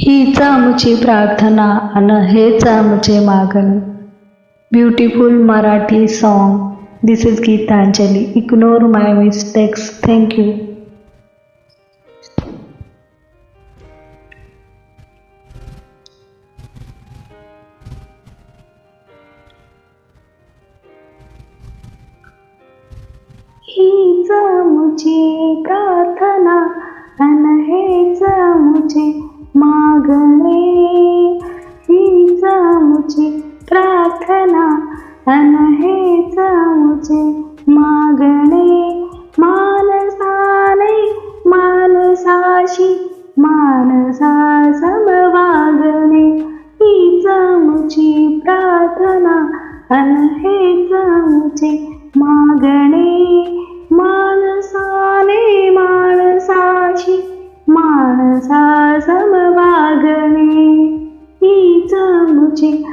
हीच आमची प्रार्थना अन हेच आमचे मागणे. Beautiful Marathi song. This is Geetanjali. Ignore my mistakes. Thank you. हीच आमची प्रार्थना अन हेच आमचे मागणे. हीच आमची प्रार्थना अन हेच आमचे मागणे. माणसाने माणसाशी माणसा समवागणे. हीच आमची प्रार्थना अन हेच आमचे मागणे. माणसाने माणसाशी माणसा समवागणे. हीच आमची